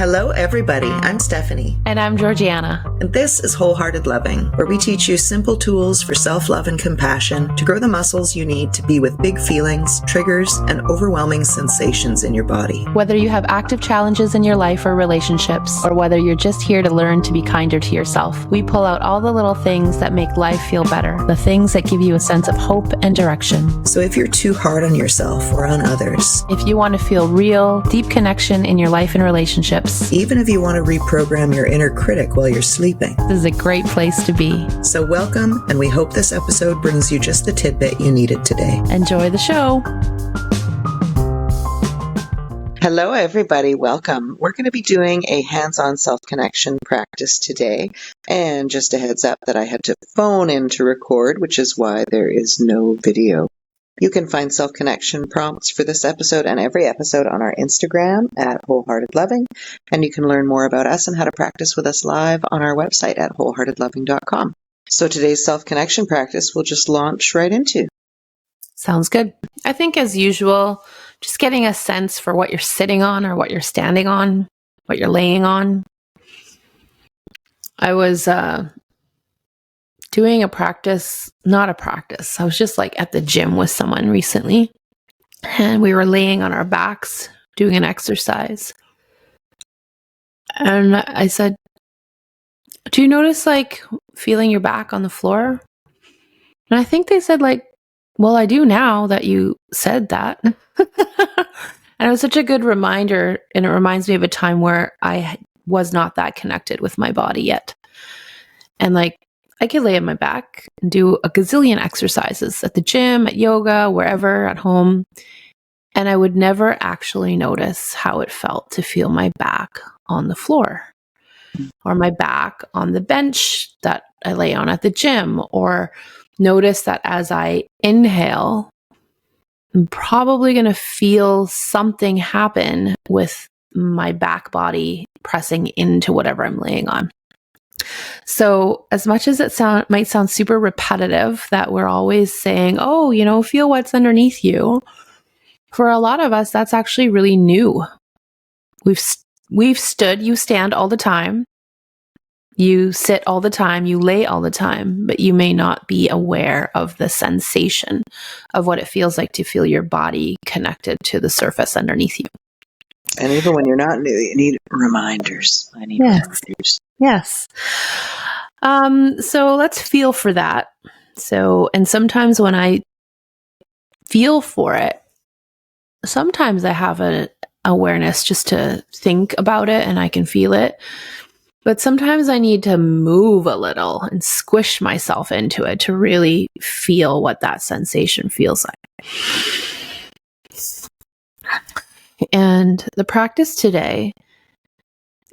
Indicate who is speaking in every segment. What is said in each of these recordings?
Speaker 1: Hello, everybody. I'm Stephanie.
Speaker 2: And I'm Georgiana.
Speaker 1: And this is Wholehearted Loving, where we teach you simple tools for self-love and compassion to grow the muscles you need to be with big feelings, triggers, and overwhelming sensations in your body.
Speaker 2: Whether you have active challenges in your life or relationships, or whether you're just here to learn to be kinder to yourself, we pull out all the little things that make life feel better, the things that give you a sense of hope and direction.
Speaker 1: So if you're too hard on yourself or on others,
Speaker 2: if you want to feel real, deep connection in your life and relationships,
Speaker 1: even if you want to reprogram your inner critic while you're sleeping,
Speaker 2: this is a great place to be.
Speaker 1: So welcome, and we hope this episode brings you just the tidbit you needed today.
Speaker 2: Enjoy the show.
Speaker 1: Hello, everybody. Welcome. We're going to be doing a hands-on self-connection practice today. And just a heads up that I had to phone in to record, which is why there is no video. You can find self-connection prompts for this episode and every episode on our Instagram at Wholehearted Loving. And you can learn more about us and how to practice with us live on our website at wholeheartedloving.com. So today's self-connection practice we'll just launch right into.
Speaker 2: Sounds good. I think as usual, just getting a sense for what you're sitting on or what you're standing on, what you're laying on. I was doing not a practice. I was just like at the gym with someone recently, and we were laying on our backs doing an exercise. And I said, "Do you notice like feeling your back on the floor?" And I think they said like, "Well, I do now that you said that." And it was such a good reminder, and it reminds me of a time where I was not that connected with my body yet. And like, I could lay on my back and do a gazillion exercises at the gym, at yoga, wherever, at home. And I would never actually notice how it felt to feel my back on the floor or my back on the bench that I lay on at the gym, or notice that as I inhale, I'm probably going to feel something happen with my back body pressing into whatever I'm laying on. So as much as it might sound super repetitive that we're always saying, oh, feel what's underneath you. For a lot of us, that's actually really new. You stand all the time. You sit all the time, you lay all the time, but you may not be aware of the sensation of what it feels like to feel your body connected to the surface underneath you.
Speaker 1: And even when you're not new, you need reminders. I need reminders.
Speaker 2: Yes. So let's feel for that. And sometimes when I feel for it, sometimes I have an awareness just to think about it and I can feel it. But sometimes I need to move a little and squish myself into it to really feel what that sensation feels like. And the practice today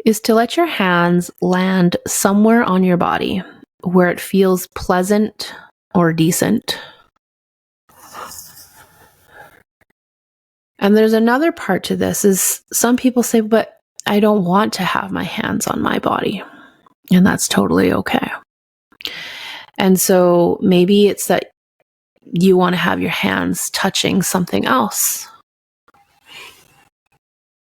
Speaker 2: is to let your hands land somewhere on your body where it feels pleasant or decent. And there's another part to this is some people say, but I don't want to have my hands on my body. And that's totally okay. And so maybe it's that you want to have your hands touching something else.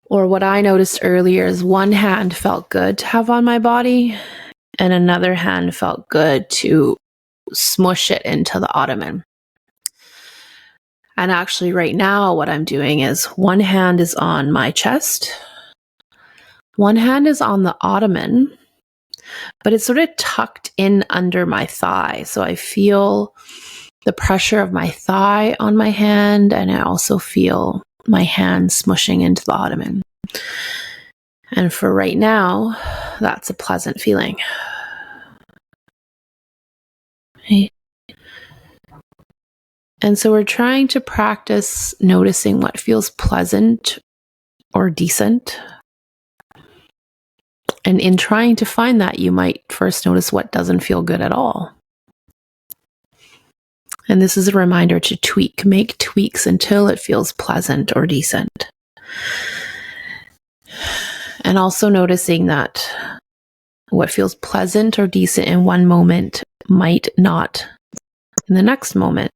Speaker 2: Or what I noticed earlier is one hand felt good to have on my body and another hand felt good to smush it into the ottoman. And actually right now what I'm doing is one hand is on my chest, one hand is on the ottoman, but it's sort of tucked in under my thigh. So I feel the pressure of my thigh on my hand, and I also feel my hand smushing into the ottoman. And for right now, that's a pleasant feeling. Okay. And so we're trying to practice noticing what feels pleasant or decent. And in trying to find that, you might first notice what doesn't feel good at all. And this is a reminder to make tweaks until it feels pleasant or decent. And also noticing that what feels pleasant or decent in one moment might not in the next moment.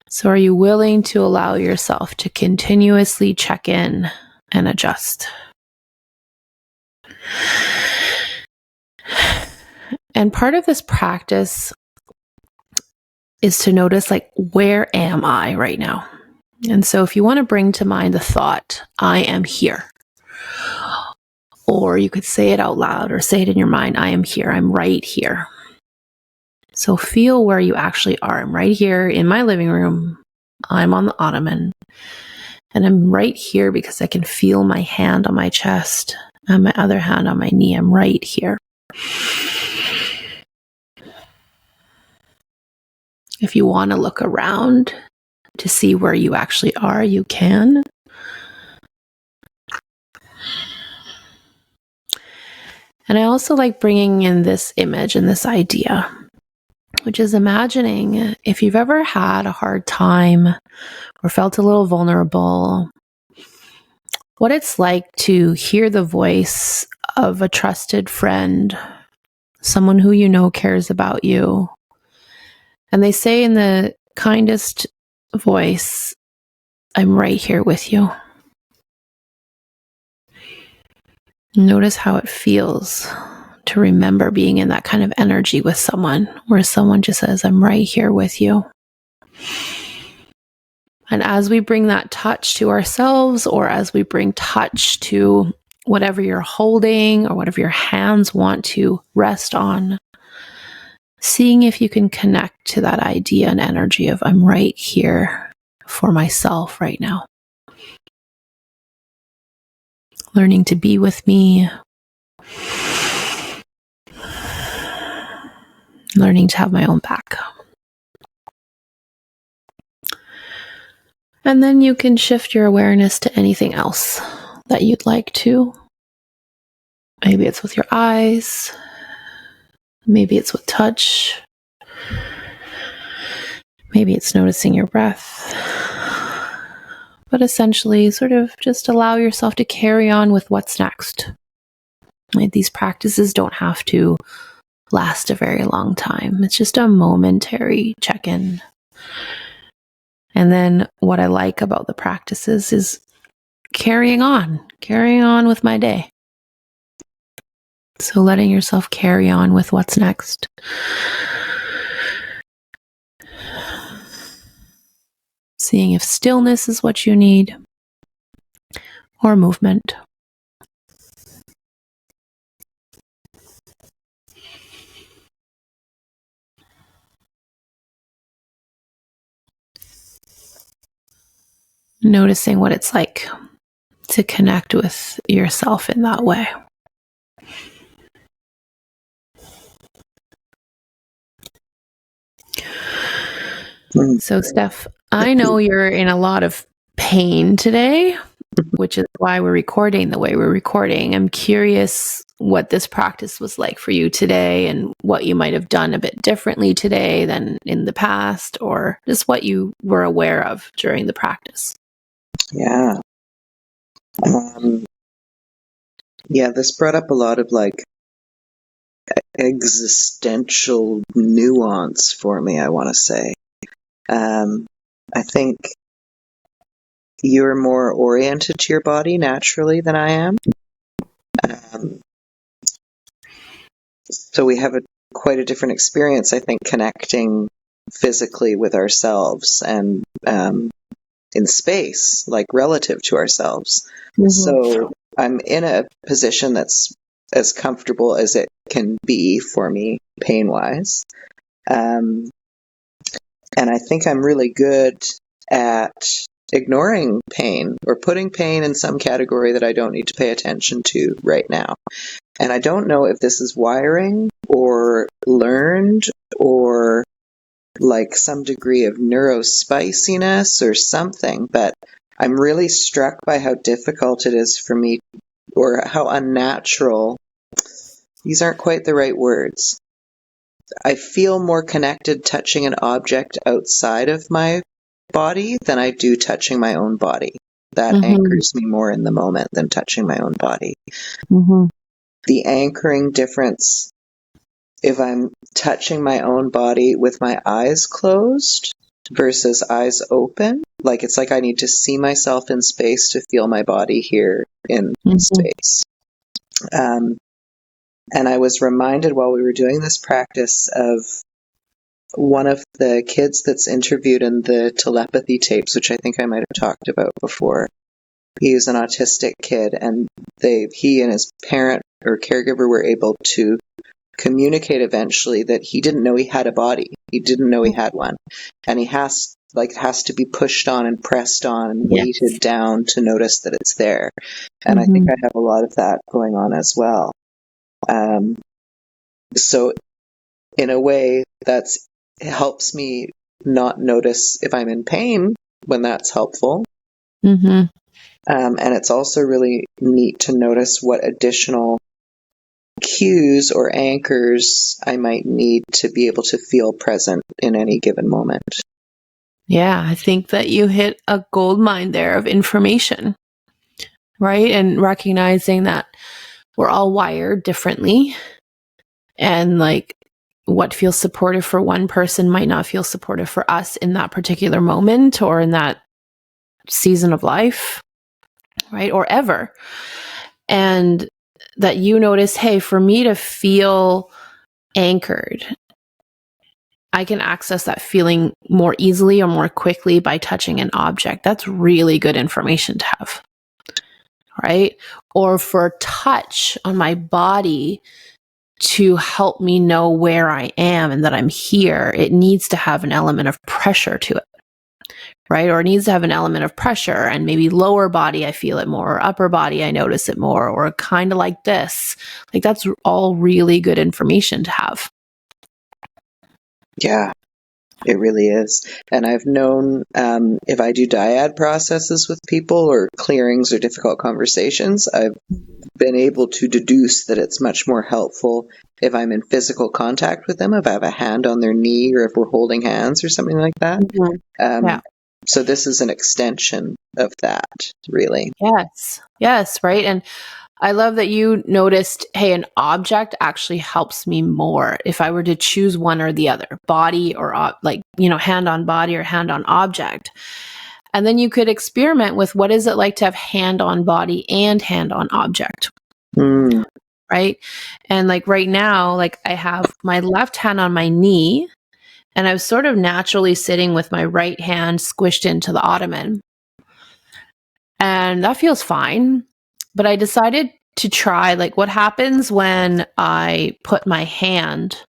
Speaker 2: So are you willing to allow yourself to continuously check in and adjust? And part of this practice is to notice, like, where am I right now? And so if you want to bring to mind the thought, I am here. Or you could say it out loud or say it in your mind, I am here, I'm right here. So feel where you actually are. I'm right here in my living room. I'm on the ottoman. And I'm right here because I can feel my hand on my chest and my other hand on my knee. I'm right here. If you want to look around to see where you actually are, you can. And I also like bringing in this image and this idea, which is imagining if you've ever had a hard time or felt a little vulnerable, what it's like to hear the voice of a trusted friend, someone who you know cares about you. And they say in the kindest voice, I'm right here with you. Notice how it feels to remember being in that kind of energy with someone, where someone just says, I'm right here with you. And as we bring that touch to ourselves, or as we bring touch to whatever you're holding or whatever your hands want to rest on, seeing if you can connect to that idea and energy of I'm right here for myself right now. Learning to be with me. Learning to have my own back. And then you can shift your awareness to anything else that you'd like to. Maybe it's with your eyes. Maybe it's with touch. Maybe it's noticing your breath. But essentially, sort of just allow yourself to carry on with what's next. Like, these practices don't have to last a very long time. It's just a momentary check-in. And then what I like about the practices is carrying on with my day. So letting yourself carry on with what's next. Seeing if stillness is what you need, or movement. Noticing what it's like to connect with yourself in that way. So, Steph, I know you're in a lot of pain today, which is why we're recording the way we're recording. I'm curious what this practice was like for you today, and what you might have done a bit differently today than in the past, or just what you were aware of during the practice.
Speaker 1: Yeah. This brought up a lot of like existential nuance for me, I want to say. I think you're more oriented to your body naturally than I am. So we have quite a different experience, I think, connecting physically with ourselves and in space, like relative to ourselves. Mm-hmm. So I'm in a position that's as comfortable as it can be for me, pain-wise. And I think I'm really good at ignoring pain, or putting pain in some category that I don't need to pay attention to right now. And I don't know if this is wiring or learned, or like some degree of neurospiciness or something, but I'm really struck by how difficult it is for me, or how unnatural. These aren't quite the right words. I feel more connected touching an object outside of my body than I do touching my own body. That anchors me more in the moment than touching my own body. The anchoring difference, if I'm touching my own body with my eyes closed versus eyes open, like it's like I need to see myself in space to feel my body here in space. And I was reminded while we were doing this practice of one of the kids that's interviewed in the telepathy tapes, which I think I might have talked about before. He was an autistic kid, and he and his parent or caregiver were able to communicate eventually that he didn't know he had a body. He didn't know he had one. And he has to be pushed on and pressed on and weighted down to notice that it's there. And I think I have a lot of that going on as well. So in a way, it helps me not notice if I'm in pain when that's helpful. And it's also really neat to notice what additional cues or anchors I might need to be able to feel present in any given moment.
Speaker 2: Yeah, I think that you hit a gold mine there of information, right? And recognizing that we're all wired differently, and like what feels supportive for one person might not feel supportive for us in that particular moment or in that season of life, right? Or ever. And that you notice, hey, for me to feel anchored, I can access that feeling more easily or more quickly by touching an object. That's really good information to have, right? Or for touch on my body to help me know where I am and that I'm here, it needs to have an element of pressure to it, right? Or it needs to have an element of pressure, and maybe lower body, I feel it more, or upper body, I notice it more, or kind of like this. Like that's all really good information to have.
Speaker 1: Yeah, it really is. And I've known if I do dyad processes with people or clearings or difficult conversations, I've been able to deduce that it's much more helpful if I'm in physical contact with them, if I have a hand on their knee or if we're holding hands or something like that. So this is an extension of that, really.
Speaker 2: Yes, right. And I love that you noticed, hey, an object actually helps me more if I were to choose one or the other, body or hand on body or hand on object. And then you could experiment with what is it like to have hand on body and hand on object. Right. And like right now, like I have my left hand on my knee, and I was sort of naturally sitting with my right hand squished into the ottoman. And that feels fine. But I decided to try like what happens when I put my hand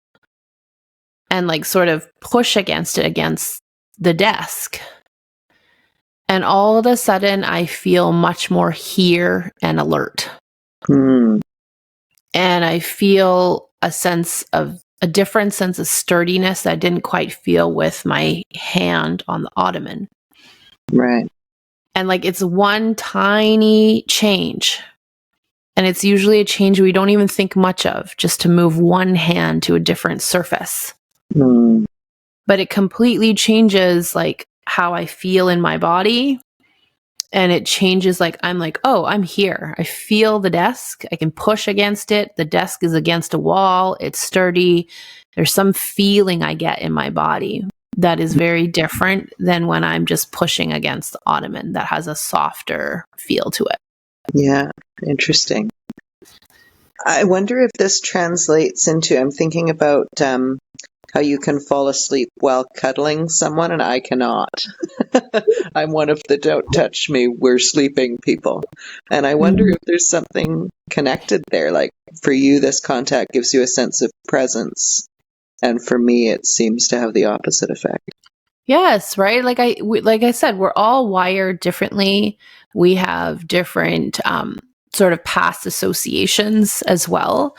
Speaker 2: and like sort of push against the desk. And all of a sudden I feel much more here and alert. And I feel a different sense of sturdiness that I didn't quite feel with my hand on the ottoman.
Speaker 1: Right.
Speaker 2: And like it's one tiny change. And it's usually a change we don't even think much of, just to move one hand to a different surface. But it completely changes like how I feel in my body. And it changes like, I'm like, oh, I'm here. I feel the desk. I can push against it. The desk is against a wall. It's sturdy. There's some feeling I get in my body that is very different than when I'm just pushing against the ottoman that has a softer feel to it.
Speaker 1: Yeah, interesting. I wonder if this translates into, I'm thinking about how you can fall asleep while cuddling someone and I cannot. I'm one of the don't touch me, we're sleeping people. And I wonder if there's something connected there. Like for you, this contact gives you a sense of presence. And for me, it seems to have the opposite effect.
Speaker 2: Yes, right. Like I said, we're all wired differently. We have different sort of past associations as well.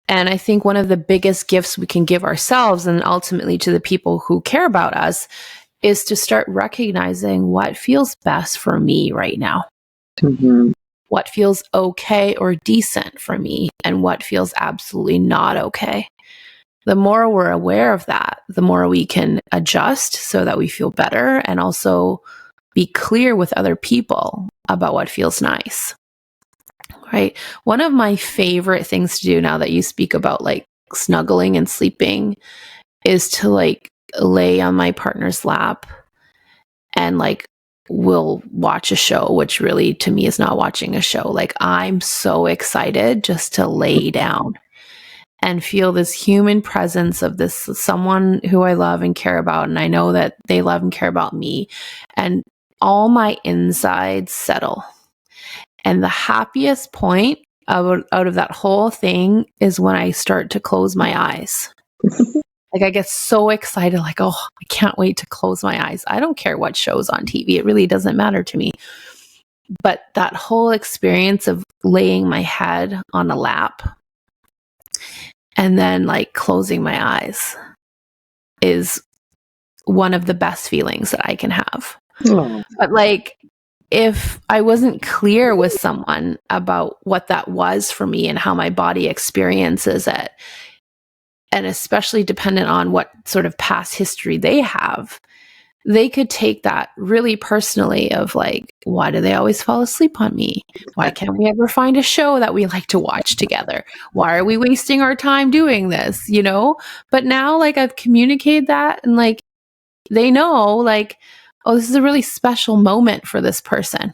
Speaker 2: And I think one of the biggest gifts we can give ourselves and ultimately to the people who care about us is to start recognizing what feels best for me right now. What feels okay or decent for me and what feels absolutely not okay. The more we're aware of that, the more we can adjust so that we feel better and also be clear with other people about what feels nice. Right? One of my favorite things to do now that you speak about like snuggling and sleeping is to like lay on my partner's lap and like will watch a show, which really to me is not watching a show. Like, I'm so excited just to lay down and feel this human presence of this someone who I love and care about. And I know that they love and care about me, and all my insides settle. And the happiest point out of that whole thing is when I start to close my eyes. Like, I get so excited, like, oh, I can't wait to close my eyes. I don't care what show's on TV. It really doesn't matter to me. But that whole experience of laying my head on a lap and then like closing my eyes is one of the best feelings that I can have.
Speaker 1: Oh.
Speaker 2: But like, if I wasn't clear with someone about what that was for me and how my body experiences it, and especially dependent on what sort of past history they have, they could take that really personally of like, why do they always fall asleep on me? Why can't we ever find a show that we like to watch together? Why are we wasting our time doing this? You know? But now like I've communicated that, and like they know like, oh, this is a really special moment for this person.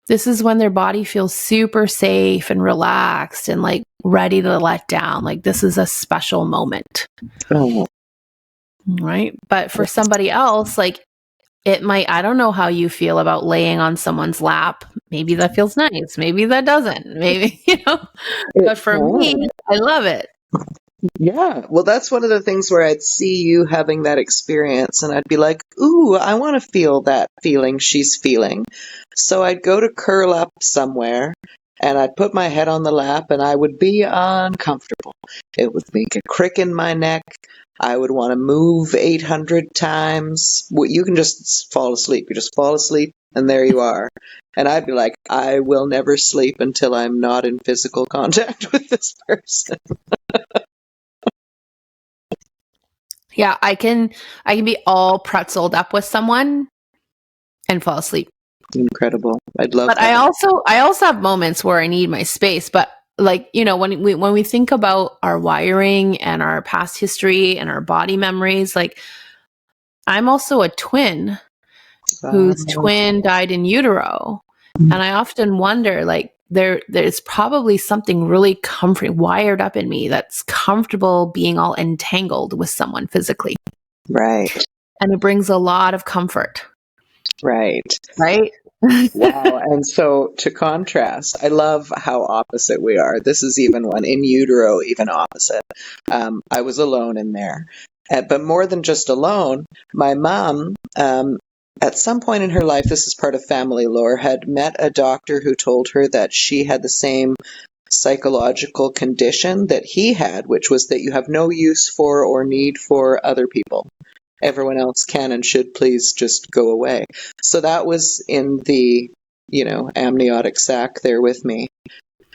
Speaker 2: This is when their body feels super safe and relaxed and like ready to let down. Like, this is a special moment.
Speaker 1: Oh.
Speaker 2: Right. But for somebody else, like it might, I don't know how you feel about laying on someone's lap. Maybe that feels nice. Maybe that doesn't. Maybe, you know, but for me, I love it.
Speaker 1: Yeah. Well, that's one of the things where I'd see you having that experience and I'd be like, ooh, I want to feel that feeling she's feeling. So I'd go to curl up somewhere and I'd put my head on the lap and I would be uncomfortable. It would make a crick in my neck. I would want to move 800 times. You can just fall asleep. You just fall asleep and there you are. And I'd be like, I will never sleep until I'm not in physical contact with this person.
Speaker 2: Yeah, I can be all pretzeled up with someone and fall asleep.
Speaker 1: Incredible. I'd love
Speaker 2: but
Speaker 1: that.
Speaker 2: I also have moments where I need my space. But like, you know, when we think about our wiring and our past history and our body memories, like I'm also a twin whose twin died in utero. And I often wonder, like, there's probably something really wired up in me that's comfortable being all entangled with someone physically.
Speaker 1: Right.
Speaker 2: And it brings a lot of comfort.
Speaker 1: Right.
Speaker 2: Right?
Speaker 1: Wow. And so to contrast, I love how opposite we are. This is even one in utero, even opposite. I was alone in there. But more than just alone, my mom, at some point in her life, this is part of family lore, had met a doctor who told her that she had the same psychological condition that he had, which was that you have no use for or need for other people. Everyone else can and should please just go away. So that was in the, amniotic sac there with me.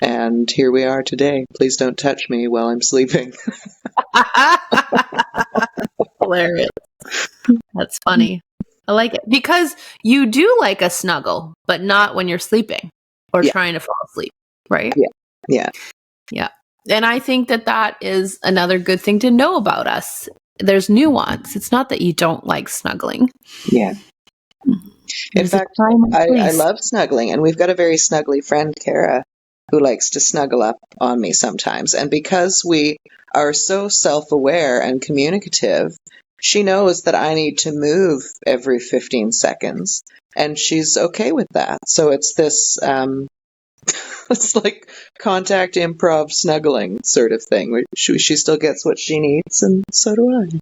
Speaker 1: And here we are today. Please don't touch me while I'm sleeping.
Speaker 2: Hilarious. That's funny. I like it because you do like a snuggle, but not when you're sleeping or trying to fall asleep, right?
Speaker 1: Yeah.
Speaker 2: And I think that is another good thing to know about us. There's nuance. It's not that you don't like snuggling.
Speaker 1: Yeah. In fact, I love snuggling, and we've got a very snuggly friend, Kara, who likes to snuggle up on me sometimes. And because we are so self-aware and communicative, she knows that I need to move every 15 seconds, and she's okay with that. So it's this, it's like contact improv snuggling sort of thing, where she still gets what she needs, and so do I.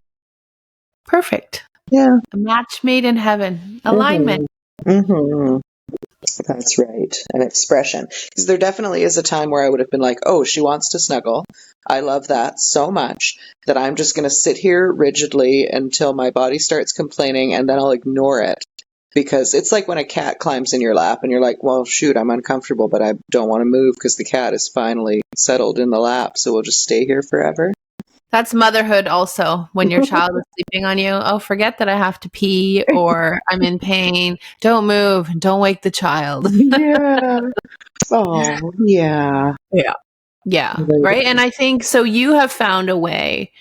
Speaker 2: Perfect.
Speaker 1: Yeah.
Speaker 2: A match made in heaven. Alignment.
Speaker 1: Mm-hmm. That's right. An expression. Because there definitely is a time where I would have been like, oh, she wants to snuggle. I love that so much that I'm just going to sit here rigidly until my body starts complaining, and then I'll ignore it. Because it's like when a cat climbs in your lap and you're like, well, shoot, I'm uncomfortable, but I don't want to move because the cat is finally settled in the lap, so we'll just stay here forever.
Speaker 2: That's motherhood also, when your child is sleeping on you. Oh, forget that I have to pee or I'm in pain. Don't move. Don't wake the child.
Speaker 1: Yeah. Oh, yeah.
Speaker 2: Yeah. Right. And I think so you have found a way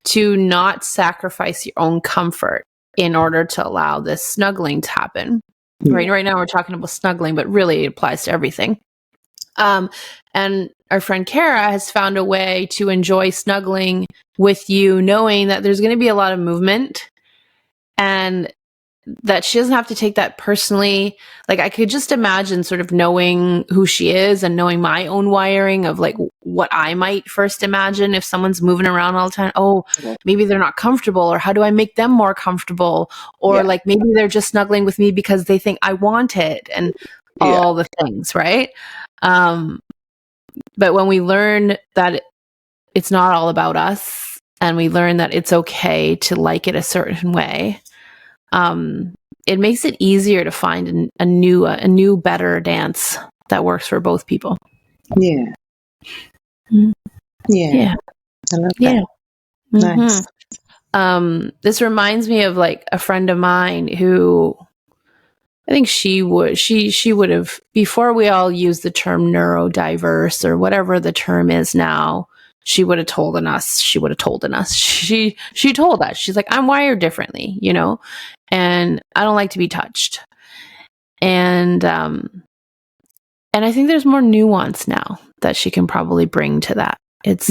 Speaker 2: to not sacrifice your own comfort in order to allow this snuggling to happen. Right now we're talking about snuggling, but really it applies to everything. And our friend Kara has found a way to enjoy snuggling with you, knowing that there's going to be a lot of movement and that she doesn't have to take that personally. Like, I could just imagine sort of knowing who she is and knowing my own wiring of like what I might first imagine if someone's moving around all the time. Oh, maybe they're not comfortable, or how do I make them more comfortable? Or like maybe they're just snuggling with me because they think I want it, and all the things, right? But when we learn that it's not all about us, and we learn that it's okay to like it a certain way, it makes it easier to find a new, better dance that works for both people.
Speaker 1: Yeah.
Speaker 2: Yeah.
Speaker 1: I love that.
Speaker 2: Nice. This reminds me of like a friend of mine who I think she would have, before we all use the term neurodiverse or whatever the term is now, she would have told us. She told us, she's like, I'm wired differently, you know, and I don't like to be touched. And I think there's more nuance now that she can probably bring to that. It's,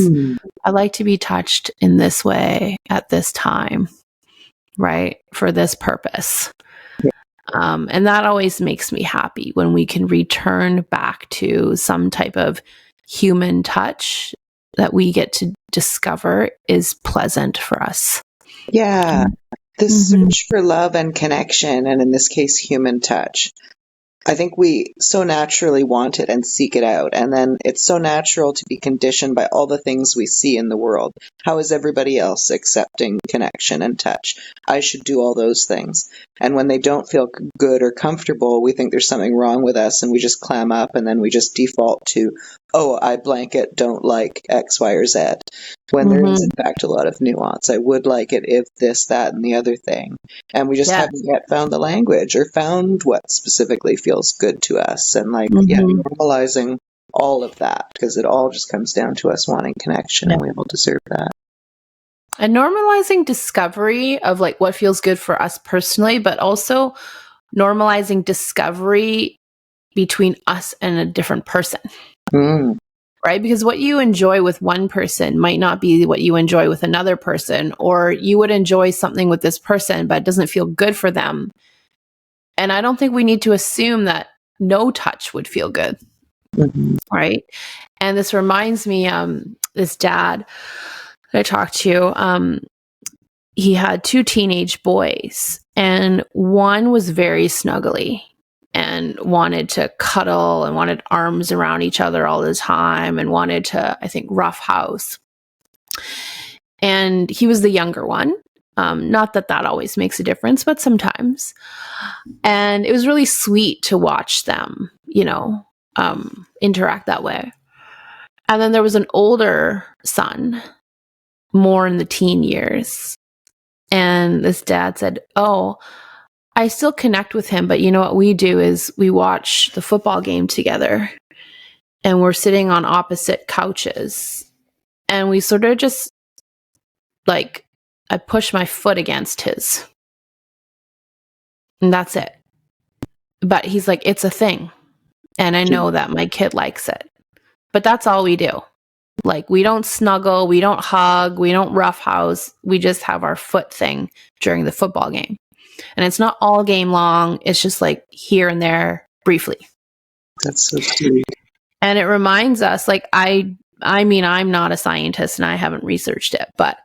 Speaker 2: I like to be touched in this way at this time, right? For this purpose. And that always makes me happy when we can return back to some type of human touch that we get to discover is pleasant for us.
Speaker 1: Yeah. This search for love and connection, and in this case, human touch. I think we so naturally want it and seek it out. And then it's so natural to be conditioned by all the things we see in the world. How is everybody else accepting connection and touch? I should do all those things. And when they don't feel good or comfortable, we think there's something wrong with us, and we just clam up, and then we just default to, oh, I blanket don't like X, Y, or Z. When there is, in fact, a lot of nuance. I would like it if this, that, and the other thing. And we just haven't yet found the language or found what specifically feels good to us. And normalizing all of that, because it all just comes down to us wanting connection, and we all deserve that.
Speaker 2: And normalizing discovery of like what feels good for us personally, but also normalizing discovery between us and a different person. Right? Because what you enjoy with one person might not be what you enjoy with another person, or you would enjoy something with this person, but it doesn't feel good for them. And I don't think we need to assume that no touch would feel good. Right? And this reminds me, this dad that I talked to, he had 2 teenage boys, and one was very snuggly and wanted to cuddle and wanted arms around each other all the time and wanted to, I think, roughhouse. And he was the younger one. Not that always makes a difference, but sometimes. And it was really sweet to watch them, interact that way. And then there was an older son, more in the teen years. And this dad said, oh, I still connect with him, but you know what we do is we watch the football game together, and we're sitting on opposite couches, and we sort of just like, I push my foot against his, and that's it. But he's like, it's a thing, and I know that my kid likes it, but that's all we do. Like, we don't snuggle, we don't hug, we don't roughhouse, we just have our foot thing during the football game. And it's not all game long. It's just like here and there briefly.
Speaker 1: That's so sweet.
Speaker 2: And it reminds us, like, I mean, I'm not a scientist and I haven't researched it, but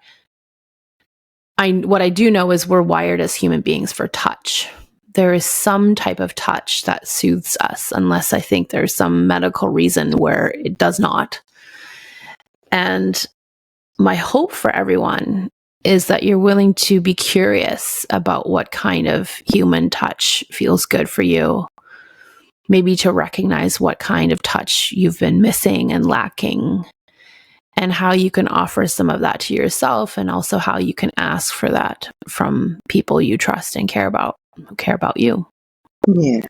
Speaker 2: what I do know is we're wired as human beings for touch. There is some type of touch that soothes us, unless I think there's some medical reason where it does not. And my hope for everyone is that you're willing to be curious about what kind of human touch feels good for you. Maybe to recognize what kind of touch you've been missing and lacking, and how you can offer some of that to yourself, and also how you can ask for that from people you trust and care about, who care about you.
Speaker 1: Yeah,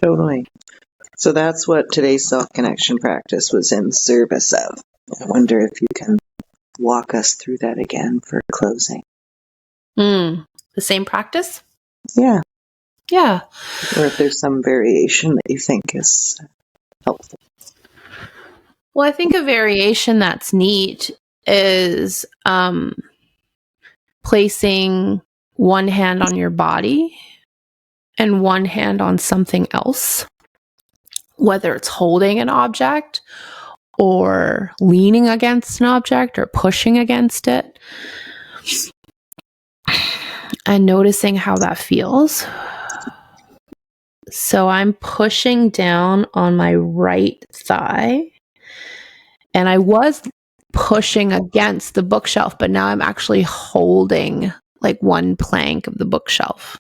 Speaker 1: totally. So that's what today's self-connection practice was in service of. I wonder if you can walk us through that again for closing.
Speaker 2: The same practice?
Speaker 1: Yeah.
Speaker 2: Yeah.
Speaker 1: Or if there's some variation that you think is helpful.
Speaker 2: Well, I think a variation that's neat is placing one hand on your body and one hand on something else, whether it's holding an object or leaning against an object or pushing against it, and noticing how that feels. So I'm pushing down on my right thigh, and I was pushing against the bookshelf, but now I'm actually holding like one plank of the bookshelf.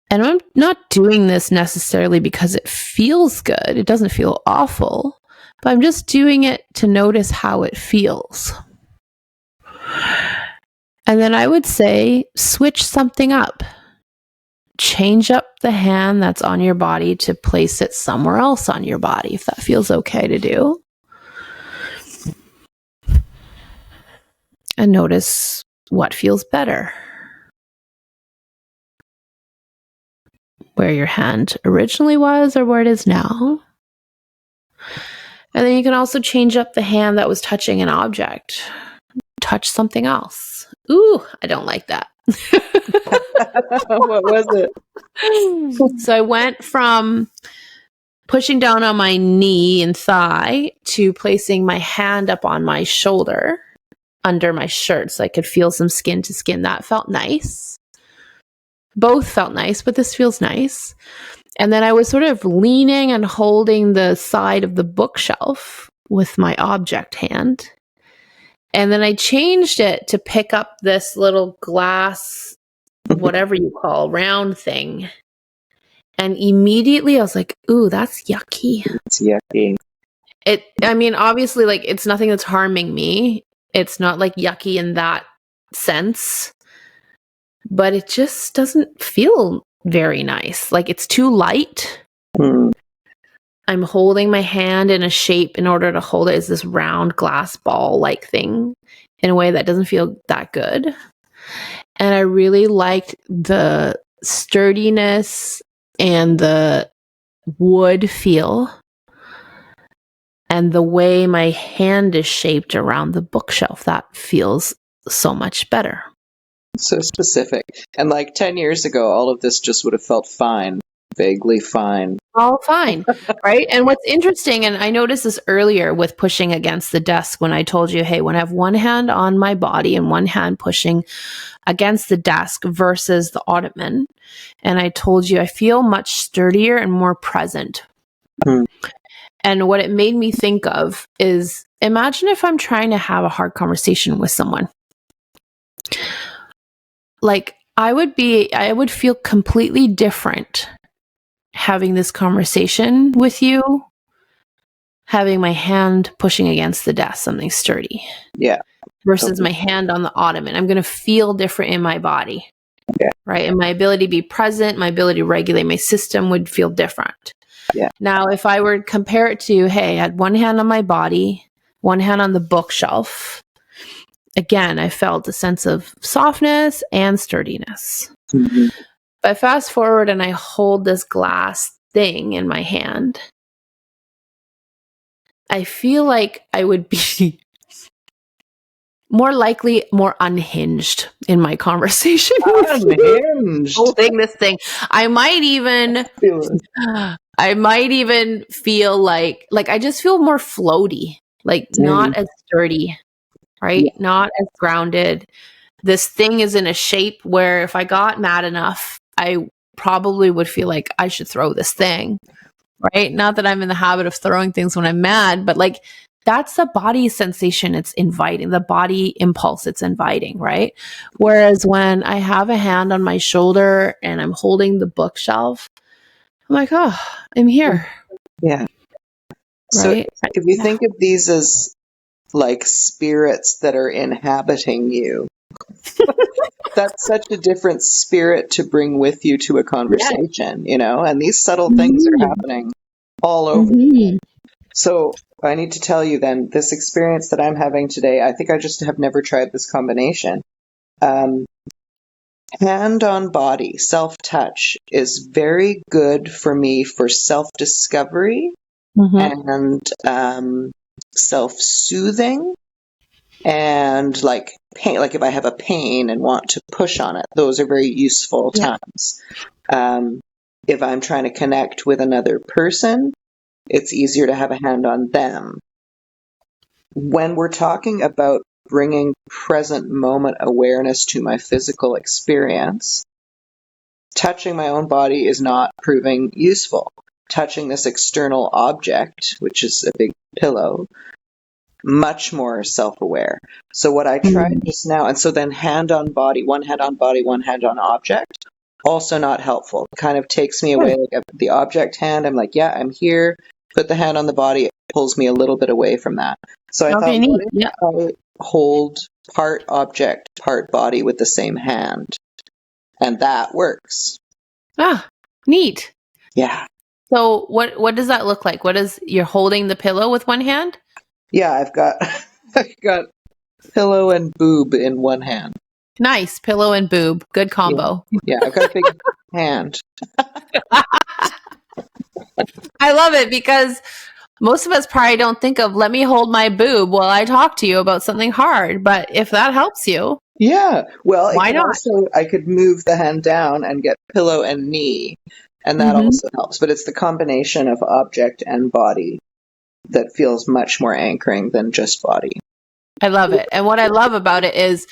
Speaker 2: And I'm not doing this necessarily because it feels good. It doesn't feel awful, but I'm just doing it to notice how it feels. And then I would say, switch something up. Change up the hand that's on your body to place it somewhere else on your body, if that feels okay to do. And notice what feels better. Where your hand originally was or where it is now. And then you can also change up the hand that was touching an object. Touch something else. Ooh, I don't like that.
Speaker 1: What was it?
Speaker 2: So I went from pushing down on my knee and thigh to placing my hand up on my shoulder under my shirt so I could feel some skin to skin. That felt nice. Both felt nice, but this feels nice. And then I was sort of leaning and holding the side of the bookshelf with my object hand. And then I changed it to pick up this little glass, whatever you call, round thing. And immediately I was like, ooh, that's yucky.
Speaker 1: It's yucky.
Speaker 2: Obviously, like, it's nothing that's harming me. It's not like yucky in that sense. But it just doesn't feel very nice. Like, it's too light. I'm holding my hand in a shape in order to hold it as this round glass ball-like thing in a way that doesn't feel that good. And I really liked the sturdiness and the wood feel and the way my hand is shaped around the bookshelf. That feels so much better.
Speaker 1: So specific. And like 10 years ago, all of this just would have felt fine, vaguely fine.
Speaker 2: All fine, right? And what's interesting, and I noticed this earlier with pushing against the desk when I told you, hey, when I have one hand on my body and one hand pushing against the desk versus the ottoman, and I told you I feel much sturdier and more present. And what it made me think of is, imagine if I'm trying to have a hard conversation with someone. Like, I would feel completely different having this conversation with you, having my hand pushing against the desk, something sturdy.
Speaker 1: Yeah.
Speaker 2: Versus my hand on the ottoman. I'm going to feel different in my body.
Speaker 1: Yeah.
Speaker 2: Right? And my ability to be present, my ability to regulate my system would feel different.
Speaker 1: Yeah.
Speaker 2: Now, if I were to compare it to, hey, I had one hand on my body, one hand on the bookshelf, again, I felt a sense of softness and sturdiness.
Speaker 1: Mm-hmm.
Speaker 2: But fast forward and I hold this glass thing in my hand, I feel like I would be more likely more unhinged in my conversation.
Speaker 1: Unhinged.
Speaker 2: Holding this thing. I might even feel like I just feel more floaty, like not as sturdy, right? Yeah. Not as grounded. This thing is in a shape where if I got mad enough, I probably would feel like I should throw this thing, right? Not that I'm in the habit of throwing things when I'm mad, but like, that's the body sensation it's inviting, the body impulse it's inviting, right? Whereas when I have a hand on my shoulder and I'm holding the bookshelf, I'm like, oh, I'm here.
Speaker 1: Yeah. So right? If you think of these as like spirits that are inhabiting you, that's such a different spirit to bring with you to a conversation, you know, and these subtle things are happening all over. So I need to tell you then, this experience that I'm having today, I think I just have never tried this combination. Hand on body, self-touch is very good for me for self-discovery
Speaker 2: Mm-hmm.
Speaker 1: and self-soothing, and like pain, like if I have a pain and want to push on it, those are very useful
Speaker 2: Yeah.
Speaker 1: times. If I'm trying to connect with another person, it's easier to have a hand on them. When we're talking about bringing present moment awareness to my physical experience, touching my own body is not proving useful. Touching this external object, which is a big pillow, much more self-aware. So what I tried just now, and so then hand on body, one hand on body, one hand on object, also not helpful. It kind of takes me away, like the object hand, I'm like, yeah, I'm here, put the hand on the body, it pulls me a little bit away from that. So I thought,
Speaker 2: Okay,
Speaker 1: what
Speaker 2: neat.
Speaker 1: if
Speaker 2: Yeah.
Speaker 1: I hold part object, part body with the same hand? And that works.
Speaker 2: Ah, neat.
Speaker 1: Yeah.
Speaker 2: So what does that look like? You're holding the pillow with one hand?
Speaker 1: Yeah, I've got I've got pillow and boob in one hand.
Speaker 2: Nice. Pillow and boob. Good
Speaker 1: Yeah.
Speaker 2: combo.
Speaker 1: Yeah, I've got a big hand.
Speaker 2: I love it because most of us probably don't think of let me hold my boob while I talk to you about something hard. But if that helps you,
Speaker 1: Yeah. Well, it
Speaker 2: why
Speaker 1: can
Speaker 2: not?
Speaker 1: also, I could move the hand down and get pillow and knee, and that
Speaker 2: Mm-hmm.
Speaker 1: also helps. But it's the combination of object and body that feels much more anchoring than just body.
Speaker 2: I love it. And what I love about it is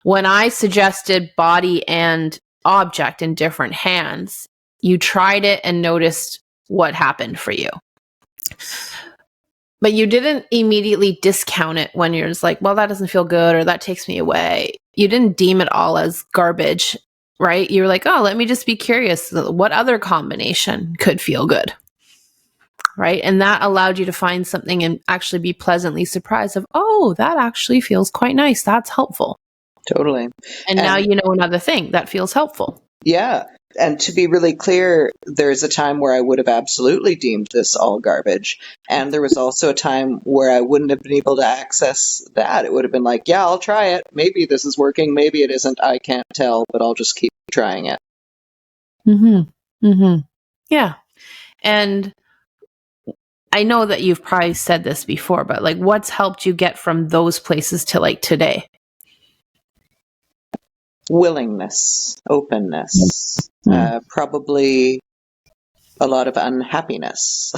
Speaker 2: when I suggested body and object in different hands, you tried it and noticed what happened for you. But you didn't immediately discount it when you're just like, well, that doesn't feel good or that takes me away. You didn't deem it all as garbage, right? You were like, oh, let me just be curious. What other combination could feel good? Right. And that allowed you to find something and actually be pleasantly surprised of, oh, that actually feels quite nice. That's helpful.
Speaker 1: Totally.
Speaker 2: And now you know another thing that feels helpful.
Speaker 1: Yeah. And to be really clear, there's a time where I would have absolutely deemed this all garbage. And there was also a time where I wouldn't have been able to access that. It would have been like, yeah, I'll try it. Maybe this is working. Maybe it isn't. I can't tell, but I'll just keep trying it.
Speaker 2: Mm-hmm. Mm-hmm. Yeah. And I know that you've probably said this before, but like what's helped you get from those places to like today?
Speaker 1: Willingness, openness, probably a lot of unhappiness.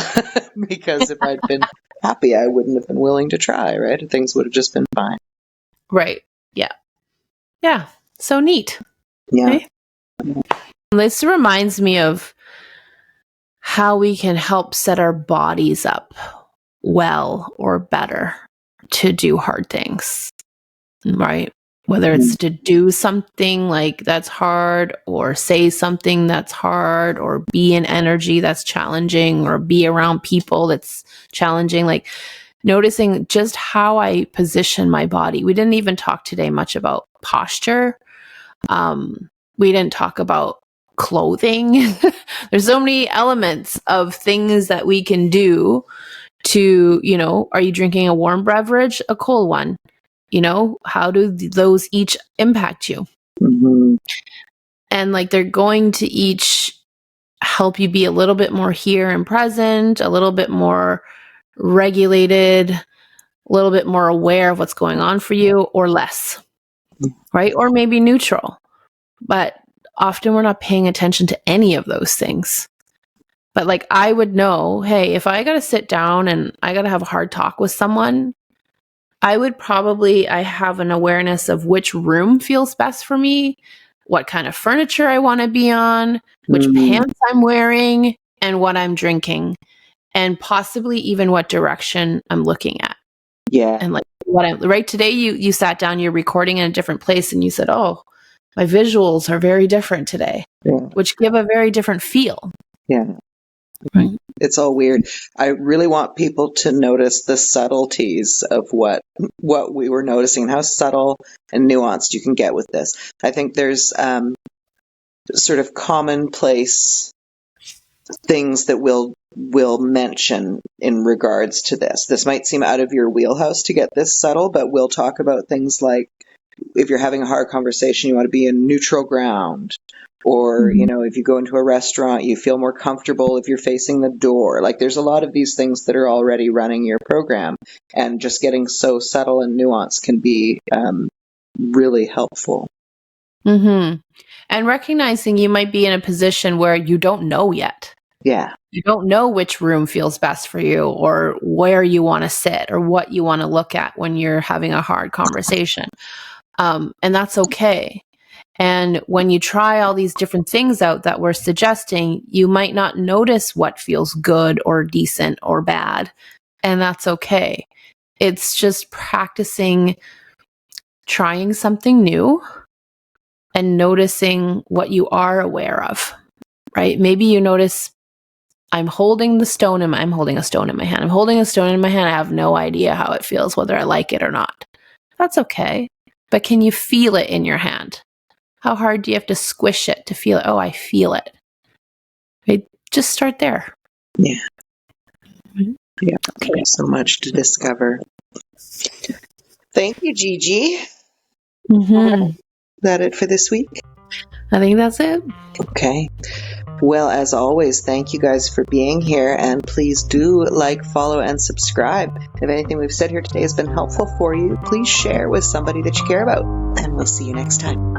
Speaker 1: Because if I'd been happy, I wouldn't have been willing to try, right? Things would have just been fine.
Speaker 2: Right. Yeah. Yeah. So neat.
Speaker 1: Yeah.
Speaker 2: Okay. This reminds me of how we can help set our bodies up well or better to do hard things, right? Whether it's to do something like that's hard or say something that's hard or be in energy that's challenging or be around people that's challenging, like noticing just how I position my body. We didn't even talk today much about posture. We didn't talk about clothing. There's so many elements of things that we can do to, are you drinking a warm beverage, a cold one? How do those each impact you?
Speaker 1: Mm-hmm.
Speaker 2: And like they're going to each help you be a little bit more here and present, a little bit more regulated, a little bit more aware of what's going on for you, or less, right? Or maybe neutral. But often we're not paying attention to any of those things. But like I would know, hey, if I got to sit down and I got to have a hard talk with someone, I have an awareness of which room feels best for me, what kind of furniture I want to be on, which pants I'm wearing, and what I'm drinking, and possibly even what direction I'm looking at.
Speaker 1: Yeah.
Speaker 2: And like right today, you sat down, you're recording in a different place, and you said, oh, my visuals are very different today, which give a very different feel.
Speaker 1: Yeah.
Speaker 2: Right.
Speaker 1: It's all weird. I really want people to notice the subtleties of what we were noticing, and how subtle and nuanced you can get with this. I think there's sort of commonplace things that we'll mention in regards to this. This might seem out of your wheelhouse to get this subtle, but we'll talk about things like if you're having a hard conversation, you want to be in neutral ground. Or, if you go into a restaurant, you feel more comfortable if you're facing the door. Like, there's a lot of these things that are already running your program, and just getting so subtle and nuanced can be really helpful.
Speaker 2: And recognizing you might be in a position where you don't know yet.
Speaker 1: Yeah.
Speaker 2: You don't know which room feels best for you, or where you want to sit, or what you want to look at when you're having a hard conversation. And that's okay. And when you try all these different things out that we're suggesting, you might not notice what feels good or decent or bad. And that's okay. It's just practicing trying something new and noticing what you are aware of, right? Maybe you notice, I'm holding a stone in my hand. I'm holding a stone in my hand. I have no idea how it feels, whether I like it or not. That's okay. But can you feel it in your hand? How hard do you have to squish it to feel it? Oh, I feel it. Right? Just start there.
Speaker 1: Yeah. Yeah. Okay. There's so much to discover. Thank you, Gigi. Is that it for this week?
Speaker 2: I think that's it.
Speaker 1: Okay. Well, as always, thank you guys for being here, and please do like, follow, and subscribe. If anything we've said here today has been helpful for you, please share with somebody that you care about, and we'll see you next time.